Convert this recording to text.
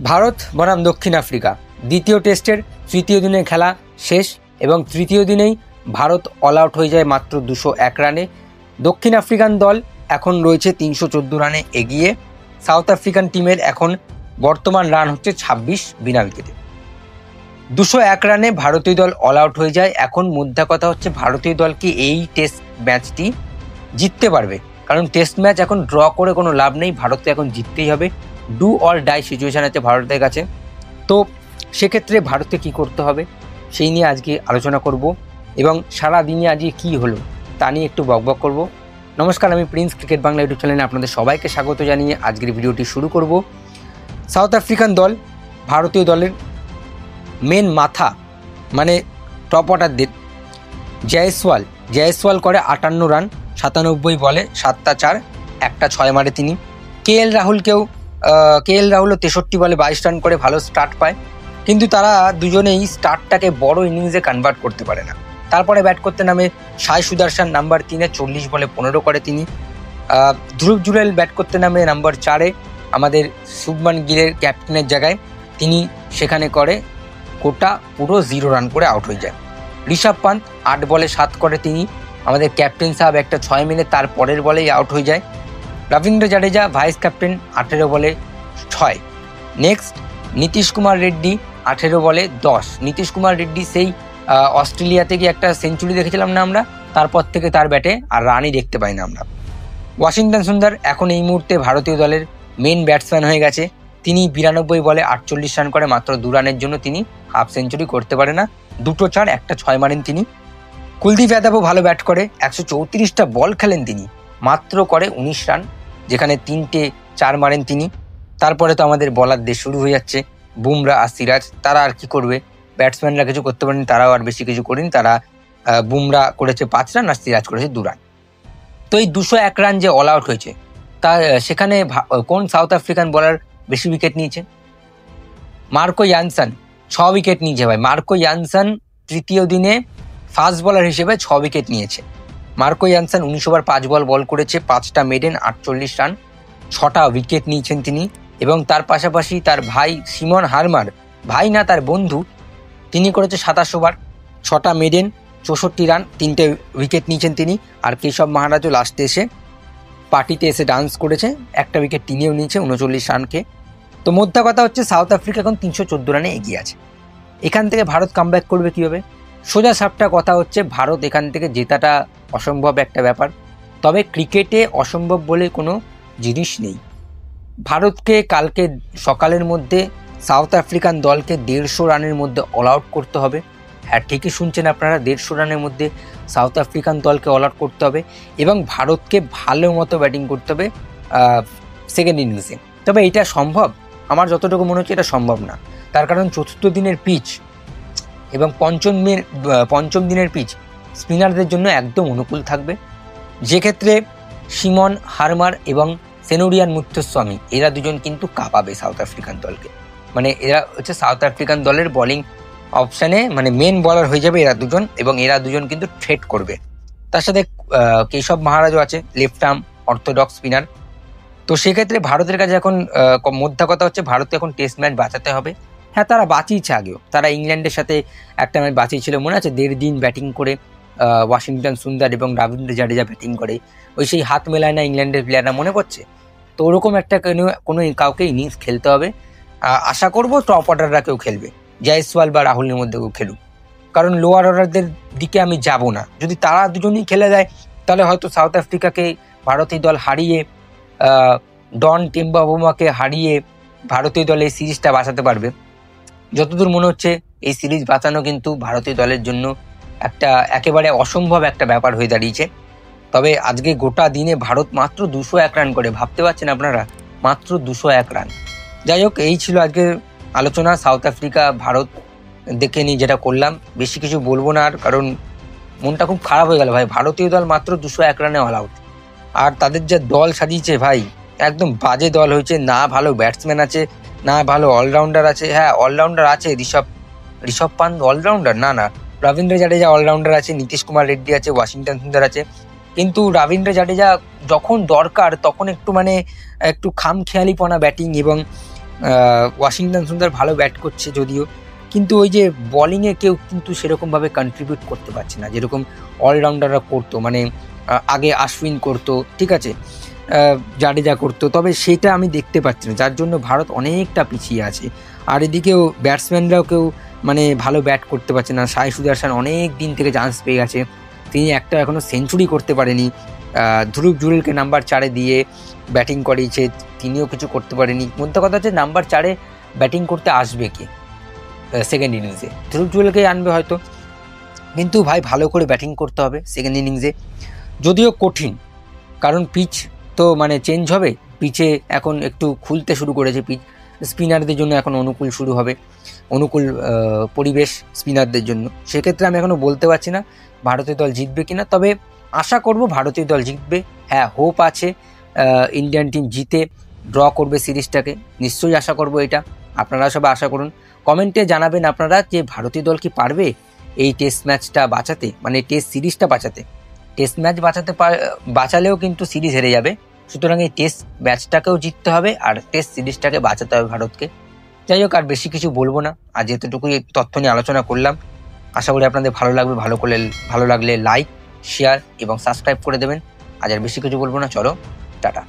ভারত বনাম দক্ষিণ আফ্রিকা দ্বিতীয় টেস্টের তৃতীয় দিনের খেলা শেষ এবং তৃতীয় দিনেই ভারত অল আউট হয়ে যায় মাত্র 201 রানে। দক্ষিণ আফ্রিকান দল এখন রয়েছে 314 রানে এগিয়ে। সাউথ আফ্রিকান টিমের এখন বর্তমান রান হচ্ছে 26 বিনা উইকেটে। 201 রানে ভারতীয় দল অল আউট হয়ে যায়। এখন মুদ্রা কথা হচ্ছে ভারতীয় দল কি এই টেস্ট ম্যাচটি জিততে পারবে, কারণ টেস্ট ম্যাচ এখন ড্র করে কোনো লাভ নেই, ভারতকে এখন জিততেই হবে। ডু অর ডাই সিচুয়েশন আছে ভারতের কাছে। তো সেক্ষেত্রে ভারতকে কি করতে হবে সেই নিয়ে আজকে আলোচনা করব এবং সারা দিনে আজকে কি হলো তা নিয়ে একটু বকবক করব। নমস্কার, আমি প্রিন্স ক্রিকেট বাংলা ইউটিউব চ্যানেলে আপনাদের সবাইকে স্বাগত জানিয়ে আজকের ভিডিওটি শুরু করব। সাউথ আফ্রিকান দল ভারতীয় দলের মেন মাথা মানে টপ অর্ডারদের জয়সওয়াল করে 58 রান 97 বলে 7টা 4 একটা 6 মারে তিনি। কে এল রাহুলও 63 বলে 22 রান করে ভালো স্টার্ট পায়, কিন্তু তারা দুজনেই স্টার্টটাকে বড় ইনিংসে কনভার্ট করতে পারে না। তারপরে ব্যাট করতে নামে সাই সুদর্শন নাম্বার 3-এ 40 বলে 15 করে তিনি। ধ্রুব জুরেল ব্যাট করতে নামে নাম্বার 4-এ আমাদের শুভমান গিলের ক্যাপ্টেনের জায়গায়, তিনি সেখানে করে কোটা পুরো 0 রান করে আউট হয়ে যায়। ঋষভ পান্ত 8 বলে 7 করে তিনি, আমাদের ক্যাপ্টেন সাহেব একটা 6 মিলে তার পরের বলেই আউট হয়ে যায়। রবীন্দ্র জাডেজা ভাইস ক্যাপ্টেন 18 বলে 6। নেক্সট নীতিশ কুমার রেড্ডি 18 বলে 10। নীতিশ কুমার রেড্ডি সেই অস্ট্রেলিয়া থেকে একটা সেঞ্চুরি দেখেছিলাম না আমরা, তারপর থেকে তার ব্যাটে আর রানই দেখতে পাই না আমরা। ওয়াশিংটন সুন্দর এখন এই মুহূর্তে ভারতীয় দলের মেন ব্যাটসম্যান হয়ে গেছে। তিনি 92 বলে 48 রান করে মাত্র 2 রানের জন্য তিনি হাফ সেঞ্চুরি করতে পারে না। 2টো 4 একটা 6 মারেন তিনি। কুলদীপ যাদবও ভালো ব্যাট করে, 134টা বল খেলেন তিনি, মাত্র করে 19 রান, যেখানে 3টে 4 মারেন তিনি। তারপরে তো আমাদের বলারদের শুরু হয়ে যাচ্ছে বুমরা আর সিরাজ, তারা আর কি করবে, ব্যাটসম্যানরা কিছু করতে পারেনি, তারাও আর বেশি কিছু করেনি। তারা বুমরা করেছে 5 রান আর সিরাজ করেছে 2 রান। তো এই 201 রান যে অল আউট হয়েছে তা সেখানে কোন সাউথ আফ্রিকান বলার বেশি উইকেট নিয়েছে? মার্কো ইয়ানসন 6 উইকেট নিয়েছে ভাই। মার্কো ইয়ানসন তৃতীয় দিনে ফাস্ট বলার হিসেবে 6 উইকেট নিয়েছে। মার্কো ইয়ানসন 19 ওভার 5 বল করেছে, 5টা মেডেন 48 রান, 6টা উইকেট নিয়েছেন তিনি। এবং তার পাশাপাশি তার ভাই সিমন হারমার, ভাই না তার বন্ধু, তিনি করেছে 27 ওভার 6টা মেডেন 64 রান, 3টে উইকেট নিয়েছেন তিনি। আর কেশব মহারাজও লাস্টে এসে পার্টিতে এসে ডান্স করেছে, একটা উইকেট তিনিও নিয়েছে 39 রানকে। তো মোদ্দা কথা হচ্ছে সাউথ আফ্রিকা এখন 314 রানে এগিয়ে আছে। এখান থেকে ভারত কামব্যাক করবে কীভাবে? সোজা সাপটা কথা হচ্ছে ভারত এখান থেকে জেতাটা অসম্ভব একটা ব্যাপার, তবে ক্রিকেটে অসম্ভব বলে কোনো জিনিস নেই। ভারতকে কালকে সকালের মধ্যে সাউথ আফ্রিকান দলকে 150 রানের মধ্যে অল আউট করতে হবে। হ্যাঁ, ঠিকই শুনছেন আপনারা, 150 রানের মধ্যে সাউথ আফ্রিকান দলকে অল আউট করতে হবে এবং ভারতকে ভালো মতো ব্যাটিং করতে হবে সেকেন্ড ইনিংসে। তবে এটা সম্ভব? আমার যতটুকু মনে হচ্ছে এটা সম্ভব না, তার কারণ চতুর্থ দিনের পিচ এবং পঞ্চম দিনের পিচ স্পিনারদের জন্য একদম অনুকূল থাকবে, যেক্ষেত্রে সিমন হারমার এবং সেনোরিয়ান মুত্তুস্বামী এরা দুজন কিন্তু কাঁপাবে সাউথ আফ্রিকান দলকে। মানে এরা হচ্ছে সাউথ আফ্রিকান দলের বোলিং অপশানে মানে মেন বলার হয়ে যাবে এরা দুজন, এবং এরা দুজন কিন্তু থ্রেট করবে। তার সাথে কেশব মহারাজও আছে, লেফট আর্ম অর্থোডক্স স্পিনার। তো সেক্ষেত্রে ভারতের কাছে এখন মোদ্দা কথা হচ্ছে ভারতকে এখন টেস্ট ম্যাচ বাঁচাতে হবে। হ্যাঁ, তারা বাঁচিয়েছে আগেও, তারা ইংল্যান্ডের সাথে একটা ম্যাচ বাঁচিয়েছিল, মনে আছে? 1.5 দিন ব্যাটিং করে ওয়াশিংটন সুন্দর এবং রবীন্দ্র জাডেজা ব্যাটিং করে, ওই সেই হাত মেলায় না ইংল্যান্ডের প্লেয়াররা, মনে পড়ছে? তো ওরকম একটা কোনো কাউকে ইনিংস খেলতে হবে। আশা করবো টপ অর্ডাররা কেউ খেলবে, জয়সওয়াল বা রাহুলের মধ্যে কেউ খেলুক, কারণ লোয়ার অর্ডারদের দিকে আমি যাব না। যদি তারা দুজনেই খেলে দেয় তাহলে হয়তো সাউথ আফ্রিকাকে ভারতীয় দল হারিয়ে ডন টিম্বাবুমাকে হারিয়ে ভারতীয় দল এই সিরিজটা বাঁচাতে পারবে। যতদূর মনে হচ্ছে এই সিরিজ বাঁচানো কিন্তু ভারতীয় দলের জন্য একটা একেবারে অসম্ভব একটা ব্যাপার হয়ে দাঁড়িয়েছে। তবে আজকে গোটা দিনে ভারত মাত্র 201 রান করে, ভাবতে পারছেন আপনারা? মাত্র 201 রান। যাই হোক, এই ছিল আজকের আলোচনা সাউথ আফ্রিকা ভারত দেখে নিয়ে যেটা করলাম। বেশি কিছু বলবো না আর, কারণ মনটা খুব খারাপ হয়ে গেল ভাই। ভারতীয় দল মাত্র 201 রানে অল আউট, আর তাদের যে দল সাজিয়েছে ভাই একদম বাজে দল হয়েছে। না ভালো ব্যাটসম্যান আছে, না ভালো অলরাউন্ডার আছে। হ্যাঁ, অলরাউন্ডার আছে, ঋষভ পান্ত অলরাউন্ডার না, রবীন্দ্র জাডেজা অলরাউন্ডার আছে, নীতিশ কুমার রেড্ডি আছে, ওয়াশিংটন সুন্দর আছে। কিন্তু রবীন্দ্র জাডেজা যখন দরকার তখন একটু খামখেয়ালিপনা ব্যাটিং এবং ওয়াশিংটন সুন্দর ভালো ব্যাট করছে যদিও, কিন্তু ওই যে বোলিংয়ে কেউ কিন্তু সেরকমভাবে কন্ট্রিবিউট করতে পারছে না যেরকম অলরাউন্ডাররা করতো। মানে আগে আশ্বিন করতো, ঠিক আছে, জাডেজা করতো, তবে সেটা আমি দেখতে পাচ্ছি না, যার জন্য ভারত অনেকটা পিছিয়ে আছে। আর এদিকেও ব্যাটসম্যানরাও কেউ মানে ভালো ব্যাট করতে পারছে না। সাই সুদর্শন অনেক দিন থেকে চান্স পেয়ে গেছে, তিনি একটা এখনও সেঞ্চুরি করতে পারেনি। ধ্রুব জুরেলকে নাম্বার 4-এ দিয়ে ব্যাটিং করিয়েছে, তিনিও কিছু করতে পারেনি। মধ্যে কথা হচ্ছে নাম্বার 4-এ ব্যাটিং করতে আসবে কে সেকেন্ড ইনিংসে? ধ্রুব জুরেলকে আনবে হয়তো, কিন্তু ভাই ভালো করে ব্যাটিং করতে হবে সেকেন্ড ইনিংসে, যদিও কঠিন, কারণ পিচ তো মানে চেঞ্জ হবে, পিচে এখন একটু খুলতে শুরু করেছে পিচ, স্পিনারদের জন্য এখন অনুকূল শুরু হবে, অনুকূল পরিবেশ স্পিনারদের জন্য। সেক্ষেত্রে আমি এখনও বলতে পারছি না ভারতীয় দল জিতবে কিনা, তবে আশা করব ভারতীয় দল জিতবে। হ্যাঁ, হোপ আছে ইন্ডিয়ান টিম জিতে ড্র করবে সিরিজটাকে, নিশ্চয়ই আশা করব এটা। আপনারা সবাই আশা করুন, কমেন্টে জানাবেন আপনারা যে ভারতীয় দল কি পারবে এই টেস্ট ম্যাচটা বাঁচাতে, মানে টেস্ট সিরিজটা বাঁচাতে। টেস্ট ম্যাচ বাঁচালেও কিন্তু সিরিজ হেরে যাবে, সুতরাং এই টেস্ট ম্যাচটাকেও জিততে হবে আর টেস্ট সিরিজটাকে বাঁচাতে হবে ভারতকে। যাই হোক, আর বেশি কিছু বলবো না, আর যেতটুকুই তথ্য নিয়ে আলোচনা করলাম, আশা করি আপনাদের ভালো লাগবে। ভালো লাগলে লাইক, শেয়ার এবং সাবস্ক্রাইব করে দেবেন। আজ আর বেশি কিছু বলবো না, চলো টাটা।